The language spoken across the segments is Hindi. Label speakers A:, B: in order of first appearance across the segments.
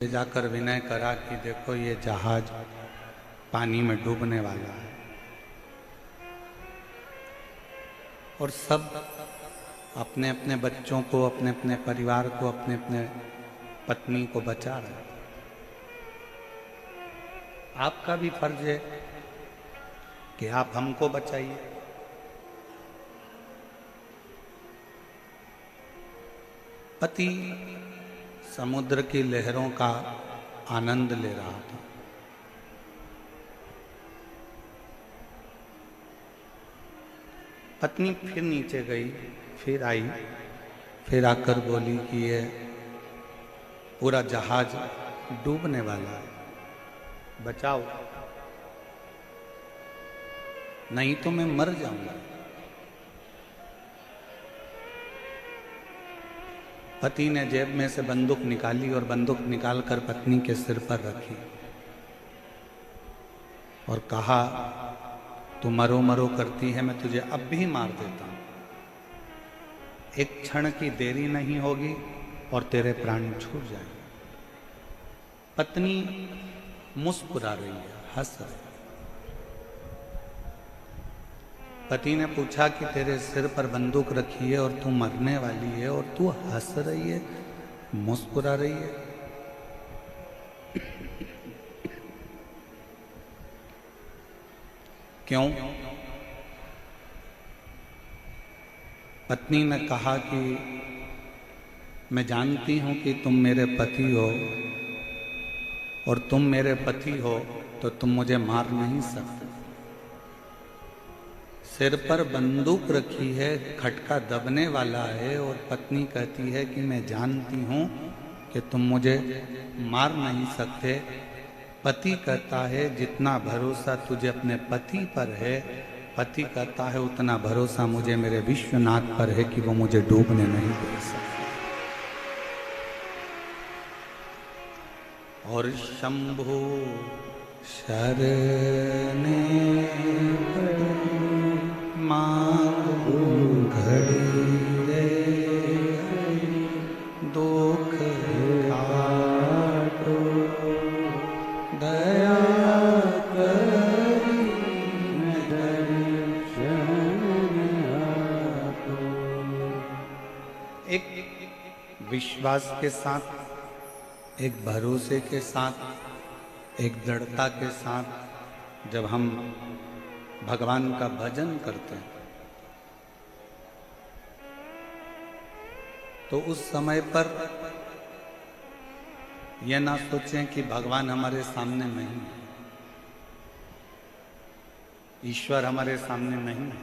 A: जाकर विनय करा कि देखो ये जहाज पानी में डूबने वाला है और सब अपने अपने बच्चों को, अपने अपने परिवार को, अपने अपने पत्नी को बचा रहे हैं। आपका भी फर्ज है कि आप हमको बचाइए। पति समुद्र की लहरों का आनंद ले रहा था। पत्नी फिर नीचे गई, फिर आई, फिर आकर बोली कि ये पूरा जहाज डूबने वाला है, बचाओ, नहीं तो मैं मर जाऊंगा। पति ने जेब में से बंदूक निकाली और बंदूक निकालकर पत्नी के सिर पर रखी और कहा, तू मरो मरो करती है, मैं तुझे अब भी मार देता हूं। एक क्षण की देरी नहीं होगी और तेरे प्राण छूट जाएंगे। पत्नी मुस्कुरा रही है, हंस रही है। पति ने पूछा कि तेरे सिर पर बंदूक रखी है और तू मरने वाली है और तू हंस रही है, मुस्कुरा रही है। क्यों? पत्नी ने कहा कि मैं जानती हूं कि तुम मेरे पति हो और तुम मेरे पति हो तो तुम मुझे मार नहीं सकते। सिर पर बंदूक रखी है, खटका दबने वाला है और पत्नी कहती है कि मैं जानती हूं कि तुम मुझे मार नहीं सकते। पति कहता है जितना भरोसा तुझे अपने पति पर है, पति कहता है उतना भरोसा मुझे मेरे विश्वनाथ पर है कि वो मुझे डूबने नहीं दे सकते। और शंभु शरणे मांगू घड़ी रे, दुख काटो दया करी दर्शन आपो। एक विश्वास के साथ, एक भरोसे के साथ, एक दृढ़ता के साथ जब हम भगवान का भजन करते हैं तो उस समय पर यह ना सोचें कि भगवान हमारे सामने नहीं है, ईश्वर हमारे सामने नहीं है।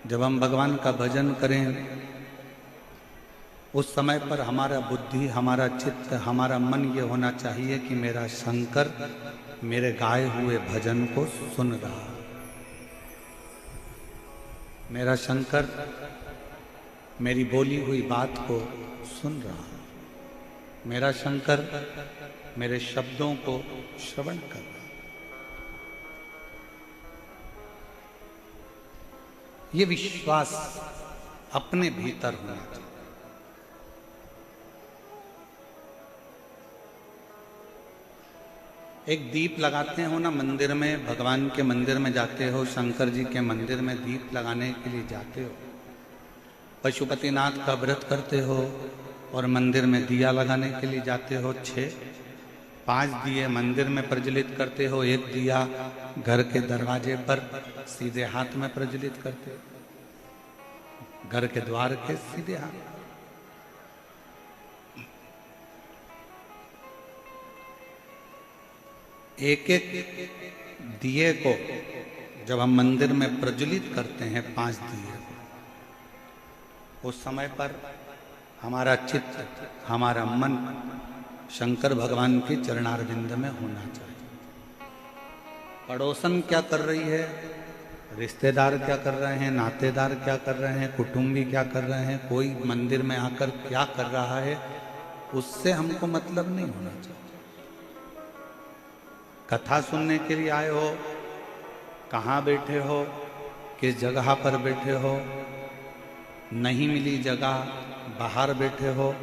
A: जब हम भगवान का भजन करें उस समय पर हमारा बुद्धि, हमारा चित्त, हमारा मन ये होना चाहिए कि मेरा शंकर मेरे गाए हुए भजन को सुन रहा है, मेरा शंकर मेरी बोली हुई बात को सुन रहा है, मेरा शंकर मेरे शब्दों को श्रवण कर रहा है। ये विश्वास अपने भीतर होना चाहिए। एक दीप लगाते हो ना मंदिर में, भगवान के मंदिर में जाते हो, शंकर जी के मंदिर में दीप लगाने के लिए जाते हो, पशुपतिनाथ का व्रत करते हो और मंदिर में दिया लगाने के लिए जाते हो। 5 दिए मंदिर में प्रज्वलित करते हो, एक दिया घर के दरवाजे पर सीधे हाथ में प्रज्वलित करते हो, घर के द्वार के सीधे हाथ। एक एक दिए को जब हम मंदिर में प्रज्वलित करते हैं, 5 दिए, उस समय पर हमारा चित्त, हमारा मन शंकर भगवान के चरणारविंद में होना चाहिए। पड़ोसन क्या कर रही है, रिश्तेदार क्या कर रहे हैं, नातेदार क्या कर रहे हैं, कुटुंबी क्या कर रहे हैं, कोई मंदिर में आकर क्या कर रहा है, उससे हमको मतलब नहीं होना चाहिए। कथा सुनने के लिए आए हो, कहाँ बैठे हो, किस जगह पर बैठे हो, नहीं मिली जगह, बाहर बैठे हो,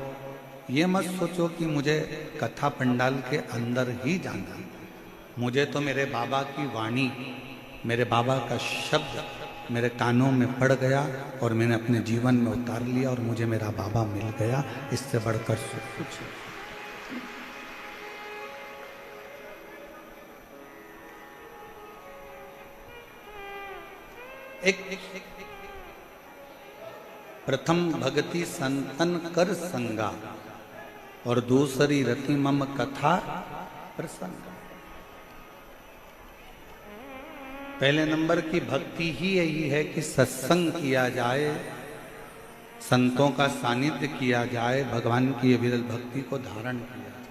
A: ये मत सोचो कि मुझे कथा पंडाल के अंदर ही जाना है। मुझे तो मेरे बाबा की वाणी, मेरे बाबा का शब्द मेरे कानों में पड़ गया और मैंने अपने जीवन में उतार लिया और मुझे मेरा बाबा मिल गया। इससे बढ़कर कुछ एक प्रथम भगति संतन कर संगा और दूसरी रति मम कथा प्रसंग। पहले नंबर की भक्ति ही यही है कि सत्संग किया जाए, संतों का सानिध्य किया जाए, भगवान की विरल भक्ति को धारण किया जाए।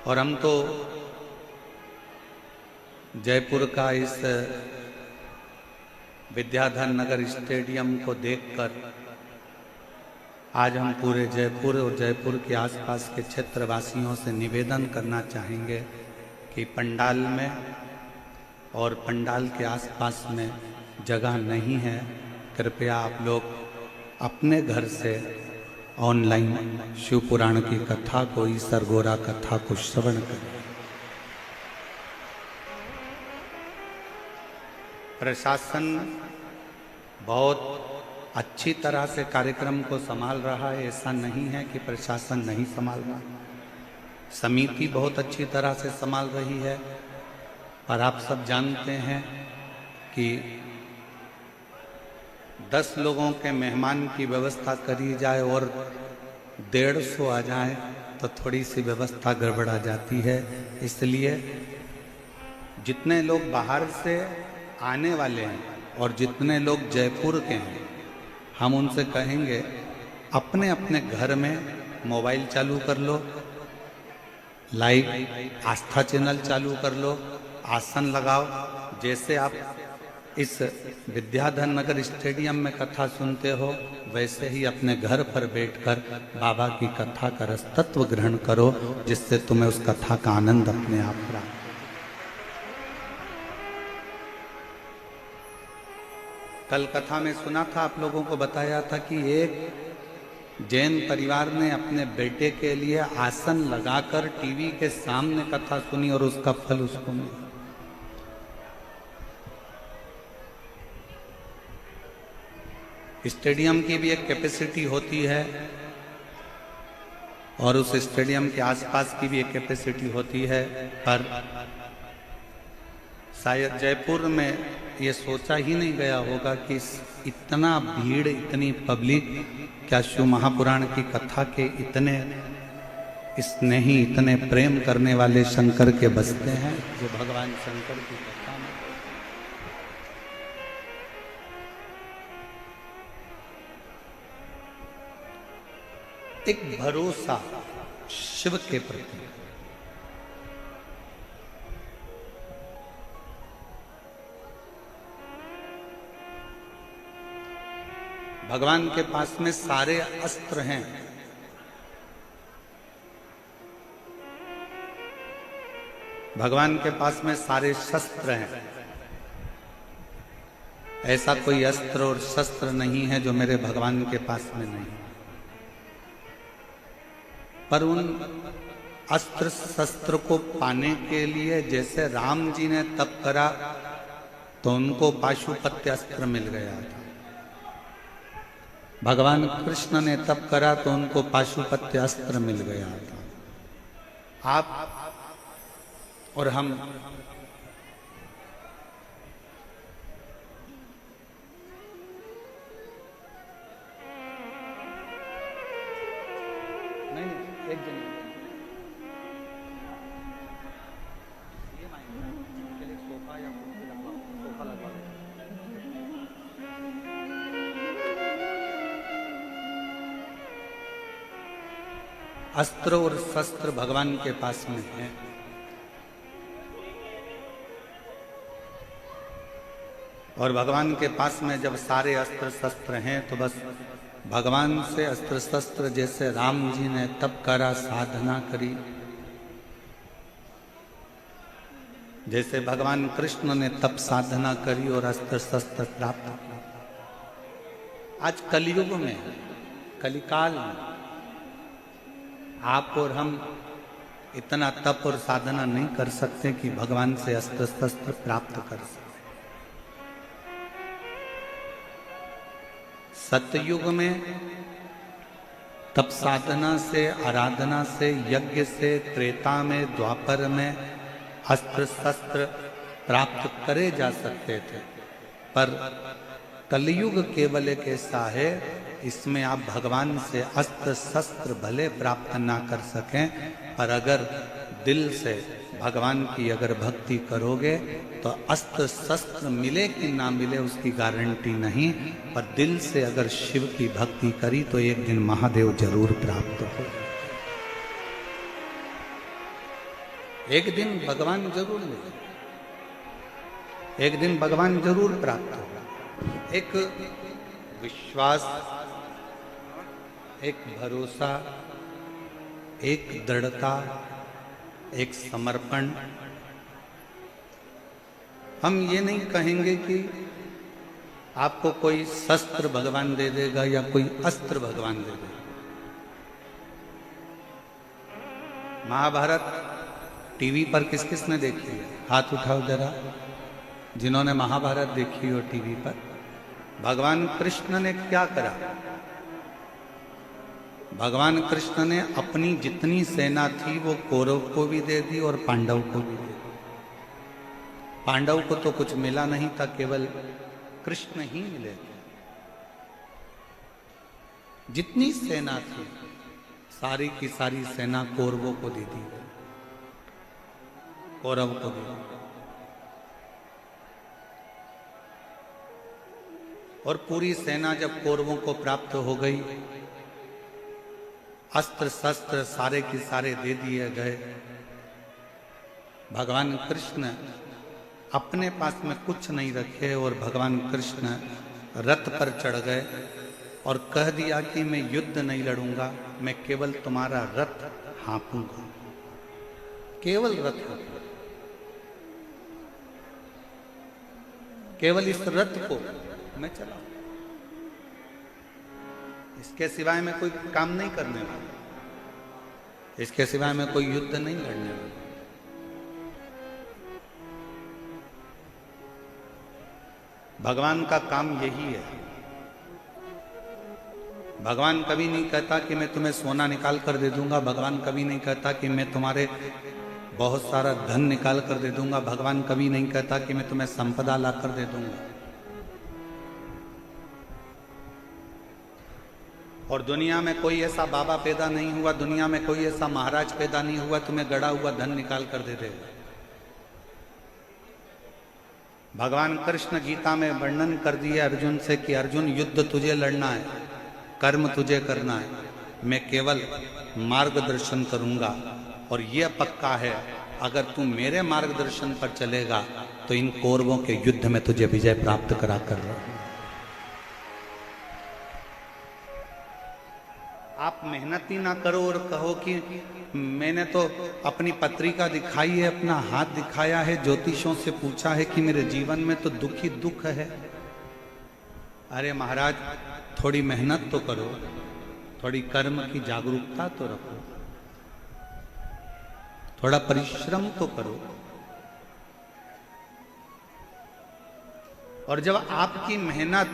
A: और हम तो जयपुर का इस विद्याधर नगर स्टेडियम को देखकर आज हम पूरे जयपुर और जयपुर के आसपास के क्षेत्रवासियों से निवेदन करना चाहेंगे कि पंडाल में और पंडाल के आसपास में जगह नहीं है, कृपया आप लोग अपने घर से ऑनलाइन शिव पुराण की कथा को, ईसर गोरा कथा को श्रवण करें। प्रशासन बहुत अच्छी तरह से कार्यक्रम को संभाल रहा है, ऐसा नहीं है कि प्रशासन नहीं संभाल रहा। समिति बहुत अच्छी तरह से संभाल रही है, पर आप सब जानते हैं कि 10 लोगों के मेहमान की व्यवस्था करी जाए और 150 आ जाए तो थोड़ी सी व्यवस्था गड़बड़ा जाती है। इसलिए जितने लोग बाहर से आने वाले हैं और जितने लोग जयपुर के हैं, हम उनसे कहेंगे अपने अपने घर में मोबाइल चालू कर लो, लाइव आस्था चैनल चालू कर लो, आसन लगाओ। जैसे आप इस विद्याधर नगर स्टेडियम में कथा सुनते हो, वैसे ही अपने घर पर बैठकर बाबा की कथा का रस तत्व ग्रहण करो, जिससे तुम्हें उस कथा का आनंद अपने आप प्राप्त। कल कथा में सुना था, आप लोगों को बताया था कि एक जैन परिवार ने अपने बेटे के लिए आसन लगाकर टीवी के सामने कथा सुनी और उसका फल उसको मिला। स्टेडियम की भी एक कैपेसिटी होती है और उस स्टेडियम के आसपास की भी एक कैपेसिटी होती है, पर शायद जयपुर में ये सोचा ही नहीं गया होगा कि इतना भीड़, इतनी पब्लिक क्या शिव महापुराण की कथा के इतने स्नेही, इतने प्रेम करने वाले शंकर के बसते हैं, जो भगवान शंकर की कथा में। एक भरोसा शिव के प्रति, भगवान के पास में सारे अस्त्र हैं, भगवान के पास में सारे शस्त्र हैं। ऐसा कोई अस्त्र और शस्त्र नहीं है जो मेरे भगवान के पास में नहीं। पर उन अस्त्र शस्त्र को पाने के लिए जैसे राम जी ने तप करा तो उनको पाशुपत्य अस्त्र मिल गया था, भगवान कृष्ण ने तप करा तो उनको पाशुपत्य अस्त्र मिल गया था। आप और हम नहीं, एक जन ये माइंड के लिए सोफा या सोफा लगवा दो। अस्त्र और शस्त्र भगवान के पास में है। और भगवान के पास में जब सारे अस्त्र शस्त्र हैं तो बस भगवान से अस्त्र शस्त्र, जैसे राम जी ने तप करा, साधना करी, जैसे भगवान कृष्ण ने तप साधना करी और अस्त्र शस्त्र प्राप्त किया। आज कलयुग में, कलिकाल में आप और हम इतना तप और साधना नहीं कर सकते कि भगवान से अस्त्र शस्त्र प्राप्त कर सकें। सतयुग में तप साधना से, आराधना से, यज्ञ से, त्रेता में, द्वापर में अस्त्र शस्त्र प्राप्त करे जा सकते थे, पर कलयुग केवल एक ऐसा है, इसमें आप भगवान से अस्त्र शस्त्र भले प्राप्त ना कर सकें, पर अगर दिल से भगवान की अगर भक्ति करोगे तो अस्त्र शस्त्र मिले कि ना मिले उसकी गारंटी नहीं, पर दिल से अगर शिव की भक्ति करी तो एक दिन महादेव जरूर प्राप्त हो। एक दिन भगवान जरूर मिले, एक दिन भगवान जरूर प्राप्त हो। एक विश्वास, एक भरोसा, एक दृढ़ता, एक समर्पण। हम ये नहीं कहेंगे कि आपको कोई शस्त्र भगवान दे देगा या कोई अस्त्र भगवान दे देगा। महाभारत टीवी पर किस किस ने देखी है? हाथ उठाओ जरा, जिन्होंने महाभारत देखी हो टीवी पर। भगवान कृष्ण ने क्या करा? भगवान कृष्ण ने अपनी जितनी सेना थी वो कौरव को भी दे दी और पांडव को भी दे दी। पांडव को तो कुछ मिला नहीं था, केवल कृष्ण ही मिले थे। जितनी सेना थी सारी की सारी सेना कौरवों को दे दी, कौरव को दे दी। और पूरी सेना जब कौरवों को प्राप्त हो गई, अस्त्र शस्त्र सारे के सारे दे दिए गए, भगवान कृष्ण अपने पास में कुछ नहीं रखे और भगवान कृष्ण रथ पर चढ़ गए और कह दिया कि मैं युद्ध नहीं लड़ूंगा, मैं केवल तुम्हारा रथ हाँपूंगा, केवल रथ, केवल इस रथ को मैं चलाऊं, इसके सिवाय मैं कोई काम नहीं करने वाला, इसके सिवाय मैं कोई युद्ध नहीं लड़ने वाला। भगवान का काम यही है। भगवान कभी नहीं कहता कि मैं तुम्हें सोना निकाल कर दे दूंगा, भगवान कभी नहीं कहता कि मैं तुम्हारे बहुत सारा धन निकाल कर दे दूंगा, भगवान कभी नहीं कहता कि मैं तुम्हें संपदा ला कर दे दूंगा। और दुनिया में कोई ऐसा बाबा पैदा नहीं हुआ, दुनिया में कोई ऐसा महाराज पैदा नहीं हुआ तुम्हें गड़ा हुआ धन निकाल कर दे देगा। भगवान कृष्ण गीता में वर्णन कर दिया अर्जुन से कि अर्जुन युद्ध तुझे लड़ना है, कर्म तुझे करना है, मैं केवल मार्गदर्शन करूंगा। और यह पक्का है अगर तू मेरे मार्गदर्शन पर चलेगा तो इन कौरवों के युद्ध में तुझे विजय प्राप्त करा कर रहा। आप मेहनत ही ना करो और कहो कि मैंने तो अपनी पत्रिका दिखाई है, अपना हाथ दिखाया है, ज्योतिषों से पूछा है कि मेरे जीवन में तो दुख ही दुख है। अरे महाराज, थोड़ी मेहनत तो करो, थोड़ी कर्म की जागरूकता तो रखो, थोड़ा परिश्रम तो करो। और जब आपकी मेहनत,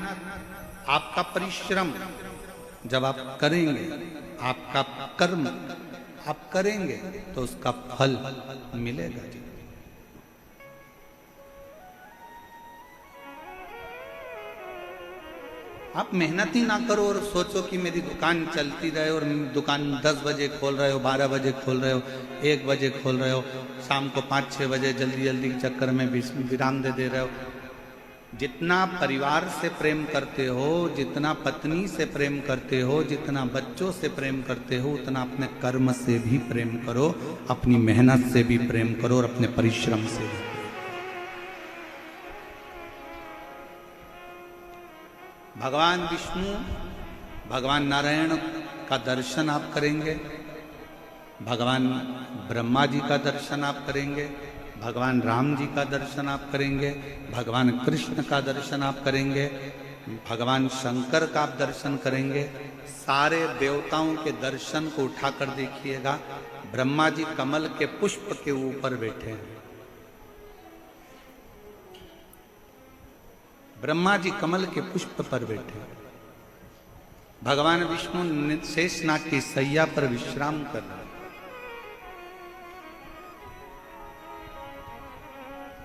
A: आपका परिश्रम जब आप करेंगे, आपका कर्म आप करेंगे तो उसका फल मिलेगा। आप मेहनत ही ना करो और सोचो कि मेरी दुकान चलती रहे और दुकान 10 बजे खोल रहे हो, 12 बजे खोल रहे हो, 1 बजे खोल रहे हो, शाम को 5-6 बजे जल्दी जल्दी के चक्कर में विराम दे रहे हो। जितना परिवार से प्रेम करते हो, जितना पत्नी से प्रेम करते हो, जितना बच्चों से प्रेम करते हो, उतना अपने कर्म से भी प्रेम करो, अपनी मेहनत से भी प्रेम करो और अपने परिश्रम से भी। भगवान विष्णु, भगवान नारायण का दर्शन आप करेंगे, भगवान ब्रह्मा जी का दर्शन आप करेंगे, भगवान राम जी का दर्शन आप करेंगे, भगवान कृष्ण का दर्शन आप करेंगे, भगवान शंकर का आप दर्शन करेंगे। सारे देवताओं के दर्शन को उठाकर देखिएगा, ब्रह्मा जी कमल के पुष्प के ऊपर बैठे हैं। ब्रह्मा जी कमल के पुष्प पर बैठे हैं। भगवान विष्णु शेषनाग की सैया पर विश्राम कर रहे हैं।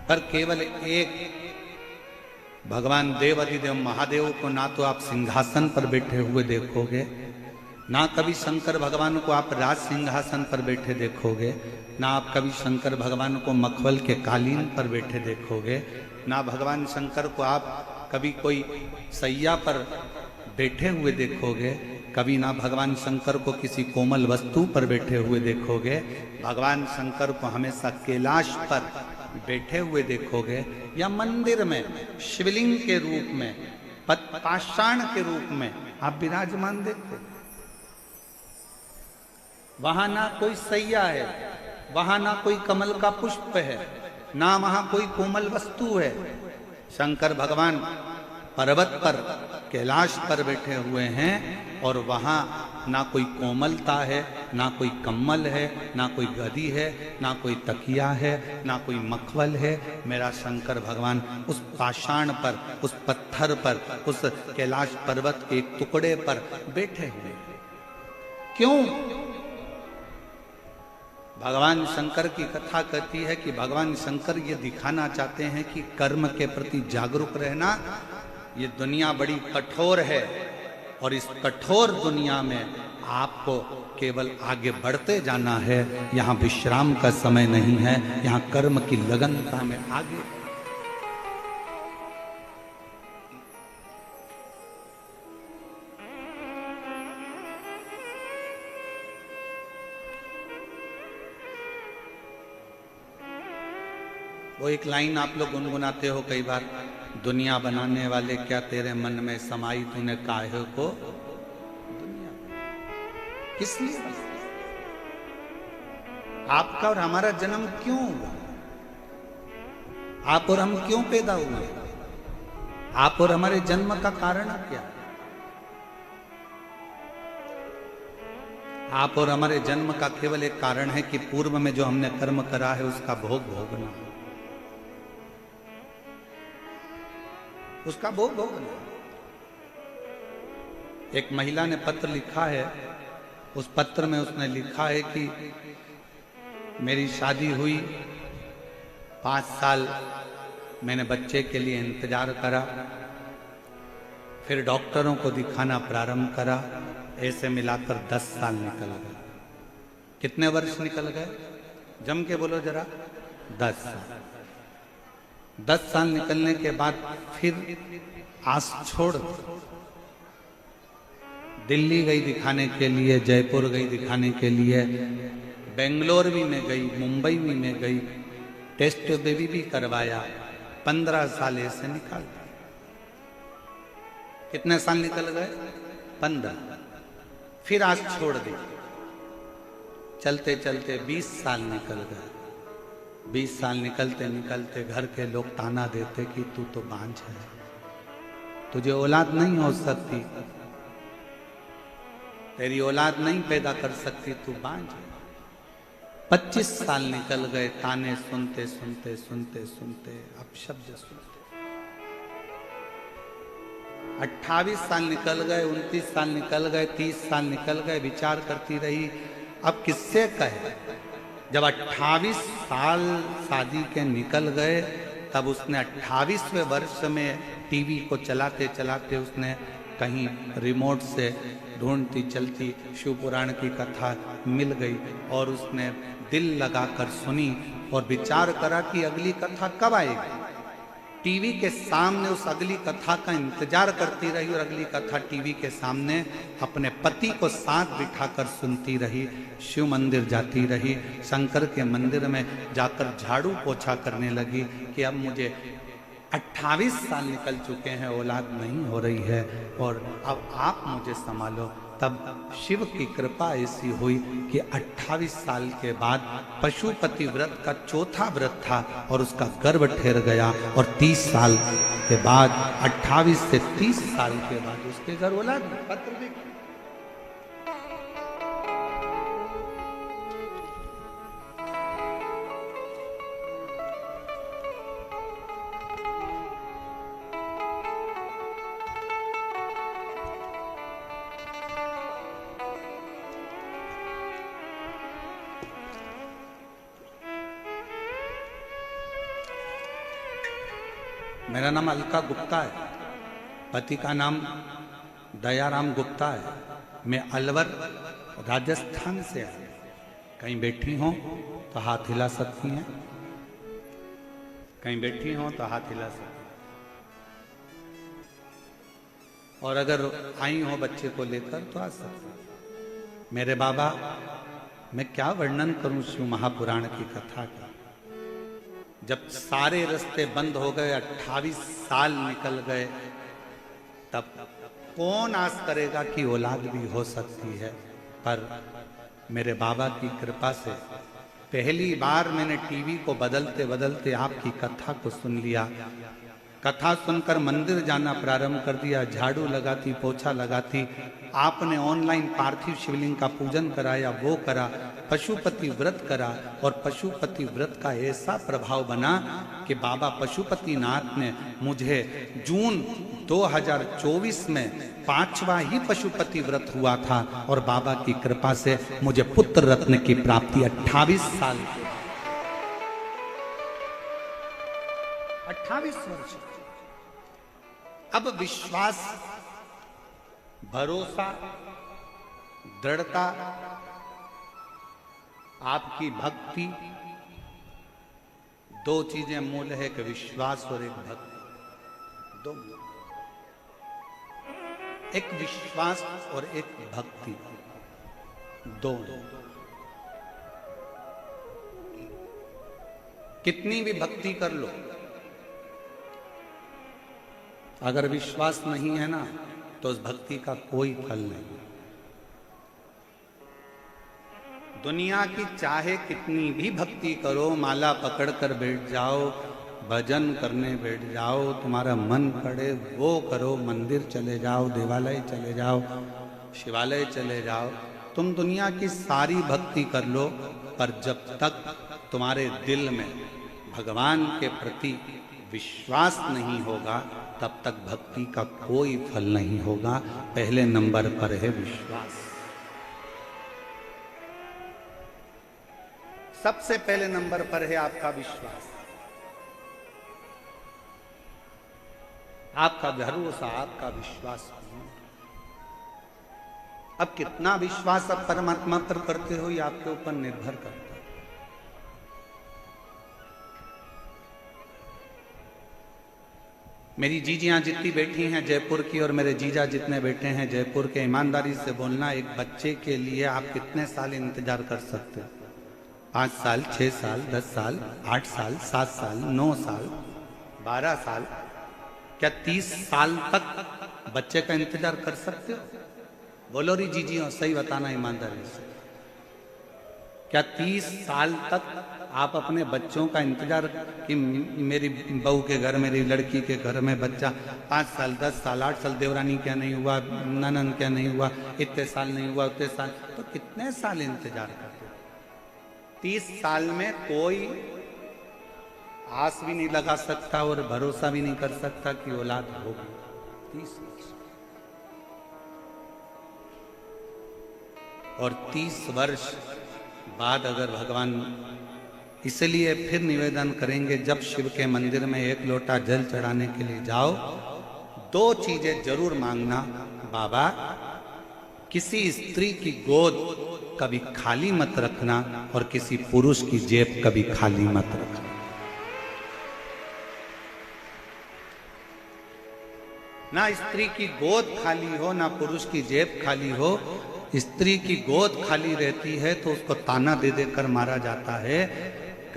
A: पर केवल एक भगवान देव अधिदेव महादेव को ना तो आप सिंहासन पर बैठे हुए देखोगे, ना कभी शंकर भगवान को आप राज सिंहासन पर बैठे देखोगे, ना आप कभी शंकर भगवान को मखमल के कालीन पर बैठे देखोगे, ना भगवान शंकर को आप कभी कोई सैया पर बैठे हुए देखोगे, कभी ना भगवान शंकर को किसी कोमल वस्तु पर बैठे हुए देखोगे। भगवान शंकर को हमेशा कैलाश पर बैठे हुए देखोगे या मंदिर में शिवलिंग के रूप में, पाषाण के रूप में आप विराजमान देखोगे। वहां ना कोई सैया है, वहां ना कोई कमल का पुष्प है, ना वहां कोई कोमल वस्तु है। शंकर भगवान पर्वत पर कैलाश पर बैठे हुए हैं और वहां ना कोई कोमलता है, ना कोई कम्मल है, ना कोई गदी है, ना कोई तकिया है, ना कोई मखमल है। मेरा शंकर भगवान उस पाषाण पर, उस पत्थर पर, उस कैलाश पर्वत के एक टुकड़े पर बैठे हुए। क्यों? भगवान शंकर की कथा कहती है कि भगवान शंकर ये दिखाना चाहते हैं कि कर्म के प्रति जागरूक रहना। ये दुनिया बड़ी कठोर है और इस कठोर दुनिया में आपको केवल आगे बढ़ते जाना है। यहाँ विश्राम का समय नहीं है, यहाँ कर्म की लगनता में आगे। वो एक लाइन आप लोग गुनगुनाते हो कई बार, दुनिया बनाने वाले क्या तेरे मन में समाई तूने काहे को दुनिया। किस लिए आपका और हमारा जन्म क्यों हुआ? आप और हम क्यों पैदा हुए? आप और हमारे जन्म का कारण क्या? आप और हमारे जन्म का केवल एक कारण है कि पूर्व में जो हमने कर्म करा है उसका भोग भोगना, उसका भोग भोगना। एक महिला ने पत्र लिखा है, उस पत्र में उसने लिखा है कि मेरी शादी हुई, 5 साल मैंने बच्चे के लिए इंतजार करा, फिर डॉक्टरों को दिखाना प्रारंभ करा, ऐसे मिलाकर 10 साल निकल गए। कितने वर्ष निकल गए? जम के बोलो जरा। 10 साल। 10 साल निकलने के बाद फिर आस छोड़ दिल्ली गई दिखाने के लिए, जयपुर गई दिखाने के लिए, बेंगलोर भी में गई, मुंबई भी में गई, टेस्ट बेबी भी करवाया। 15 साल ऐसे निकाल। कितने साल निकल गए? 15। फिर आस छोड़ दी। चलते चलते 20 साल निकल गए। 20 साल निकलते निकलते घर के लोग ताना देते कि तू तो बांझ है, तुझे औलाद नहीं हो सकती, तेरी औलाद नहीं पैदा कर सकती, तू बांझ है। 25 साल निकल गए, ताने सुनते सुनते सुनते सुनते, अपशब्द सुनते। 28 साल निकल गए, 29 साल निकल गए, 30 साल निकल गए। विचार करती रही अब किससे कहे। जब 28 साल शादी के निकल गए, तब उसने 28वें वर्ष में टीवी को चलाते चलाते उसने कहीं रिमोट से ढूंढती चलती शिव पुराण की कथा मिल गई और उसने दिल लगाकर सुनी और विचार करा कि अगली कथा कब आएगी। टीवी के सामने उस अगली कथा का इंतजार करती रही और अगली कथा टीवी के सामने अपने पति को साथ बिठाकर सुनती रही। शिव मंदिर जाती रही, शंकर के मंदिर में जाकर झाड़ू पोछा करने लगी कि अब मुझे 28 साल निकल चुके हैं, औलाद नहीं हो रही है और अब आप मुझे संभालो। तब शिव की कृपा ऐसी हुई कि 28 साल के बाद पशुपति व्रत का चौथा व्रत था और उसका गर्भ ठहर गया, और 30 साल के बाद 28 से 30 साल के बाद उसके घर औलाद पत्र देखिए। मेरा नाम अलका गुप्ता है, पति का नाम दयाराम गुप्ता है। मैं अलवर राजस्थान से आया। कहीं बैठी हो तो हाथ हिला सकती हैं, कहीं बैठी हो तो हाथ हिला सकती हैं। और अगर आई हो बच्चे को लेकर तो आ सकती हैं। मेरे बाबा, मैं क्या वर्णन करूं शिव महापुराण की कथा का। जब सारे रास्ते बंद हो गए, 28 साल निकल गए, तब कौन आस करेगा कि औलाद भी हो सकती है। पर मेरे बाबा की कृपा से पहली बार मैंने टीवी को बदलते बदलते आपकी कथा को सुन लिया। कथा सुनकर मंदिर जाना प्रारंभ कर दिया। झाड़ू लगाती, पोछा लगाती, आपने ऑनलाइन पार्थिव शिवलिंग का पूजन कराया, वो करा, पशुपति व्रत करा, और पशुपति व्रत का ऐसा प्रभाव बना कि बाबा पशुपतिनाथ ने मुझे जून 2024 में 5वां ही पशुपति व्रत हुआ था, और बाबा की कृपा से मुझे पुत्र रत्न की प्राप्ति 28 साल 28 वर्ष। अब विश्वास, भरोसा, दृढ़ता, आपकी भक्ति, दो चीजें मूल है कि विश्वास और एक भक्ति। दो, एक विश्वास और एक भक्ति, दो। कितनी भी भक्ति कर लो, अगर विश्वास नहीं है ना तो उस भक्ति का कोई फल नहीं। दुनिया की चाहे कितनी भी भक्ति करो, माला पकड़ कर बैठ जाओ, भजन करने बैठ जाओ, तुम्हारा मन करे वो करो, मंदिर चले जाओ, देवालय चले जाओ, शिवालय चले जाओ, तुम दुनिया की सारी भक्ति कर लो, पर जब तक तुम्हारे दिल में भगवान के प्रति विश्वास नहीं होगा तब तक भक्ति का कोई फल नहीं होगा। पहले नंबर पर है विश्वास। सबसे पहले नंबर पर है आपका विश्वास, आपका भरोसा, आपका विश्वास। अब कितना विश्वास आप परमात्मा पर करते हो ये आपके ऊपर निर्भर करता है। मेरी जीजियां जितनी बैठी हैं जयपुर की, और मेरे जीजा जितने बैठे हैं जयपुर के, ईमानदारी से बोलना, एक बच्चे के लिए आप कितने साल इंतजार कर सकते हो? 5 साल, 6 साल, 10 साल, 8 साल, 7 साल, 9 साल, 12 साल, क्या 30 साल तक बच्चे का इंतजार कर सकते हो? बोलो री जीजियों, सही बताना ईमानदारी से। क्या 30 साल तक आप अपने बच्चों का इंतजार कि मेरी बहू के घर, मेरी लड़की के घर में बच्चा 5 साल, 10 साल, 8 साल, देवरानी क्या नहीं हुआ, ननन क्या नहीं हुआ, इतने साल नहीं हुआ, उतने साल, तो कितने साल इंतजार करते? 30 साल में कोई आस भी नहीं लगा सकता और भरोसा भी नहीं कर सकता कि औलाद होगी। 30 और 30 वर्ष बाद अगर भगवान, इसलिए फिर निवेदन करेंगे, जब शिव के मंदिर में 1 लोटा जल चढ़ाने के लिए जाओ, 2 चीजें जरूर मांगना। बाबा, किसी स्त्री की गोद कभी खाली मत रखना, और किसी पुरुष की जेब कभी खाली मत रखना। ना स्त्री की गोद खाली हो, ना पुरुष की जेब खाली हो। स्त्री की गोद खाली रहती है तो उसको ताना दे देकर मारा जाता है,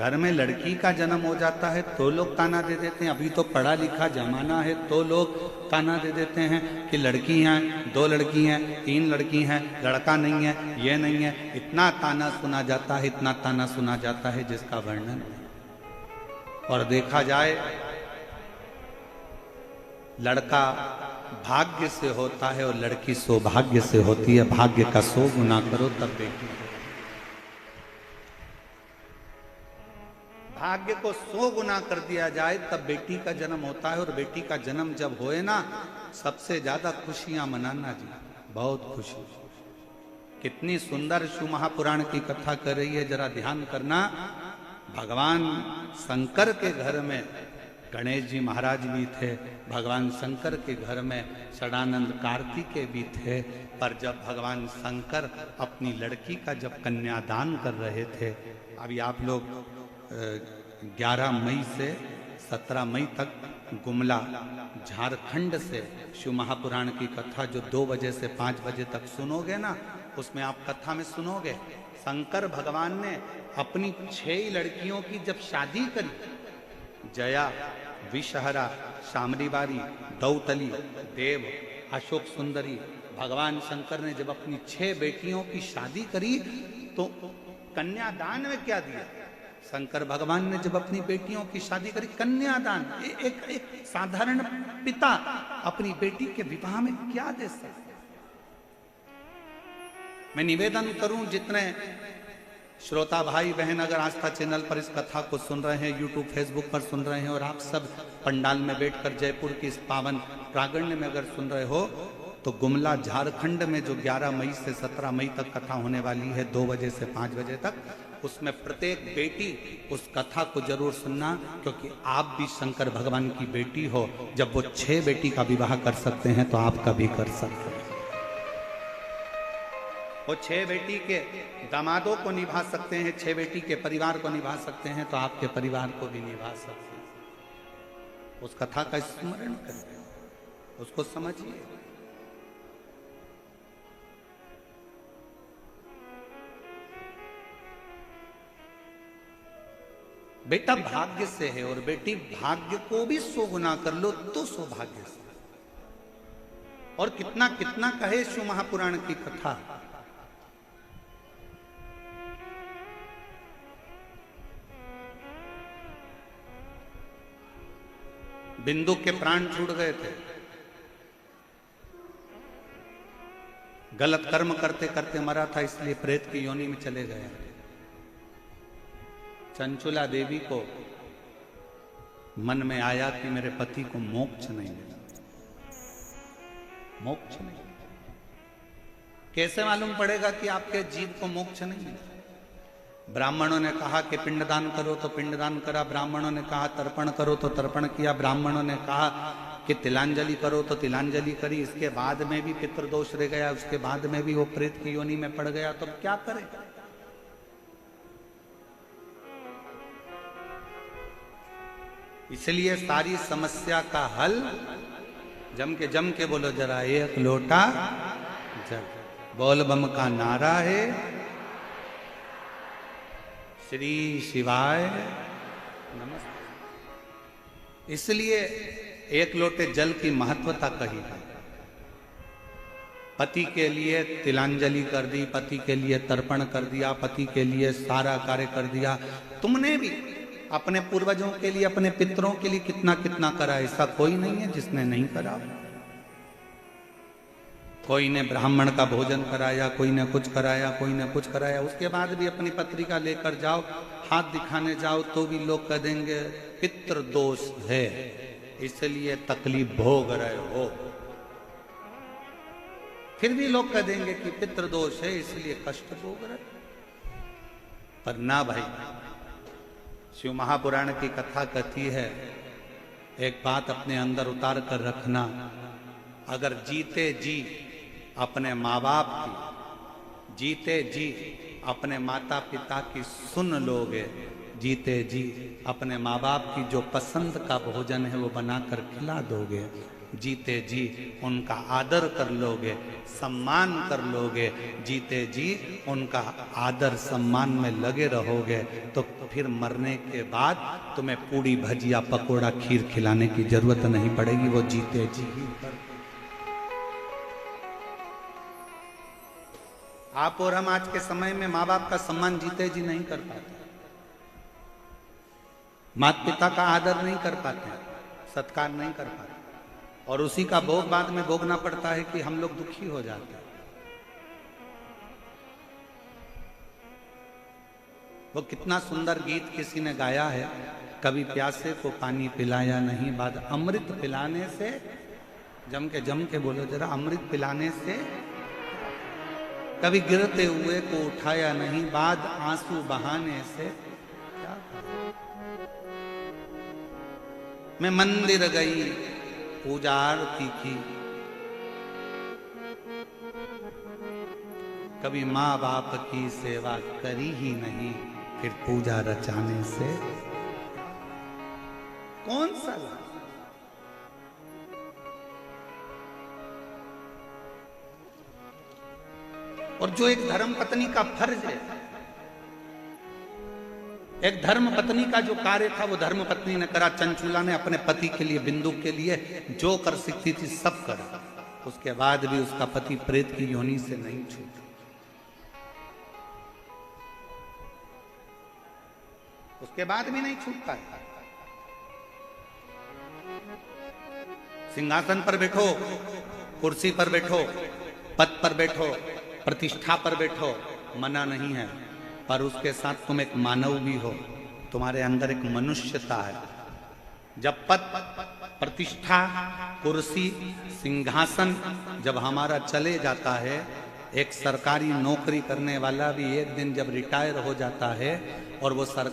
A: घर में लड़की का जन्म हो जाता है तो लोग ताना दे देते हैं। अभी तो पढ़ा लिखा जमाना है तो लोग ताना दे देते हैं कि लड़की हैं, 2 लड़की हैं, 3 लड़की हैं, लड़का नहीं है, ये नहीं है। इतना ताना सुना जाता है, इतना ताना सुना जाता है जिसका वर्णन नहीं। और देखा जाए लड़का भाग्य से होता है और लड़की सौभाग्य से होती है। भाग्य का 100 गुना करो तब बेटी। भाग्य को 100 गुना कर दिया जाए तब बेटी का जन्म होता है। और बेटी का जन्म जब होए ना, सबसे ज्यादा खुशियां मनाना जी, बहुत खुशी। कितनी सुंदर शिव महापुराण की कथा कर रही है, जरा ध्यान करना। भगवान शंकर के घर में गणेश जी महाराज भी थे, भगवान शंकर के घर में षडानंद कार्तिकेय भी थे। पर जब भगवान शंकर अपनी लड़की का जब कन्यादान कर रहे थे, अभी आप लोग 11 मई से 17 मई तक गुमला झारखंड से शिव महापुराण की कथा जो 2 बजे से 5 बजे तक सुनोगे ना, उसमें आप कथा में सुनोगे शंकर भगवान ने अपनी 6 लड़कियों की जब शादी करी, जया, विषहरा, शामरीबारी, दौतली, देव, अशोक सुंदरी, भगवान शंकर ने जब अपनी 6 बेटियों की शादी करी तो कन्यादान में क्या दिया? शंकर भगवान ने जब अपनी बेटियों की शादी करी, कन्यादान। एक साधारण पिता अपनी बेटी के विवाह में क्या दे सकता? मैं निवेदन करूं, जितने श्रोता भाई बहन अगर आस्था चैनल पर इस कथा को सुन रहे हैं, यूट्यूब फेसबुक पर सुन रहे हैं, और आप सब पंडाल में बैठकर जयपुर की इस पावन प्रांगण में अगर सुन रहे हो, तो गुमला झारखंड में जो 11 मई से 17 मई तक कथा होने वाली है 2 बजे से 5 बजे तक, उसमें प्रत्येक बेटी उस कथा को जरूर सुनना, क्योंकि आप भी शंकर भगवान की बेटी हो। जब वो 6 बेटी का विवाह कर सकते हैं तो आप का भी कर सकते हैं। वो 6 बेटी के दामादों को निभा सकते हैं, 6 बेटी के परिवार को निभा सकते हैं, तो आपके परिवार को भी निभा सकते हैं। उस कथा का स्मरण करिए, उसको समझिए। बेटा भाग्य से है और बेटी भाग्य को भी 100 गुना कर लो तो सौभाग्य से। और कितना कितना कहे शिव महापुराण की कथा। बिंदु के प्राण छूट गए थे, गलत कर्म करते करते मरा था, इसलिए प्रेत की योनि में चले गए। चंचुला देवी को मन में आया कि मेरे पति को मोक्ष नहीं मिला, मोक्ष नहीं। कैसे मालूम पड़ेगा कि आपके जीव को मोक्ष नहीं मिला? ब्राह्मणों ने कहा कि पिंडदान करो तो पिंडदान करा, ब्राह्मणों ने कहा तर्पण करो तो तर्पण किया, ब्राह्मणों ने कहा कि तिलांजलि करो तो तिलांजलि करी। इसके बाद में भी पितृदोष रह गया, उसके बाद में भी वो प्रेत की योनि में पड़ गया, तो क्या करे? इसलिए सारी समस्या का हल जम के बोलो जरा, 1 लोटा जल। बोल बम का नारा है, श्री शिवाय नमस्ते। इसलिए 1 लोटे जल की महत्वता कही है। पति के लिए तिलांजलि कर दी, पति के लिए तर्पण कर दिया, पति के लिए सारा कार्य कर दिया। तुमने भी अपने पूर्वजों के लिए, अपने पितरों के लिए कितना कितना करा। ऐसा कोई नहीं है जिसने नहीं करा। कोई ने ब्राह्मण का भोजन कराया, कोई ने कुछ कराया, कोई ने कुछ कराया। उसके बाद भी अपनी पत्रिका लेकर जाओ, हाथ दिखाने जाओ तो भी लोग कह देंगे पितृ दोष है, इसलिए तकलीफ भोग रहे हो। फिर भी लोग कह देंगे कि पितृ दोष है इसलिए कष्ट भोग रहे। पर ना भाई, शिव महापुराण की कथा कहती है, एक बात अपने अंदर उतार कर रखना, अगर जीते जी अपने माँ बाप की, जीते जी अपने माता पिता की सुन लोगे, जीते जी अपने माँ बाप की जो पसंद का भोजन है वो बनाकर खिला दोगे, जीते जी उनका आदर कर लोगे, सम्मान कर लोगे, जीते जी उनका आदर सम्मान में लगे रहोगे, तो फिर मरने के बाद तुम्हें पूड़ी भजिया पकोड़ा खीर खिलाने की जरूरत नहीं पड़ेगी, वो जीते जी ही कर। आप और हम आज के समय में माँ बाप का सम्मान जीते जी नहीं कर पाते, माता पिता का आदर नहीं कर पाते, सत्कार नहीं कर पाते, और उसी का भोग बाद में भोगना पड़ता है कि हम लोग दुखी हो जाते हैं। वो कितना सुंदर गीत किसी ने गाया है, कभी प्यासे को पानी पिलाया नहीं, बाद अमृत पिलाने से, जम के बोलो जरा, अमृत पिलाने से, कभी गिरते हुए को उठाया नहीं, बाद आंसू बहाने से। क्या मैं मंदिर गई, पूजा आरती की, कभी माँ बाप की सेवा करी ही नहीं, फिर पूजा रचाने से कौन सा लाभ? और जो एक धर्म पत्नी का फर्ज है, एक धर्म पत्नी का जो कार्य था वो धर्म पत्नी ने करा। चंचूला ने अपने पति के लिए, बिंदु के लिए जो कर सकती थी सब करा, उसके बाद भी उसका पति प्रेत की योनि से नहीं छूटा, उसके बाद भी नहीं छूट पाया। सिंहासन पर बैठो, कुर्सी पर बैठो, पद पर बैठो, प्रतिष्ठा पर बैठो, मना नहीं है, पर उसके साथ तुम एक मानव भी हो, तुम्हारे अंदर एक मनुष्यता है। जब पद, प्रतिष्ठा, कुर्सी, सिंहासन जब हमारा चले जाता है, एक सरकारी नौकरी करने वाला भी एक दिन जब रिटायर हो जाता है और वो सरकार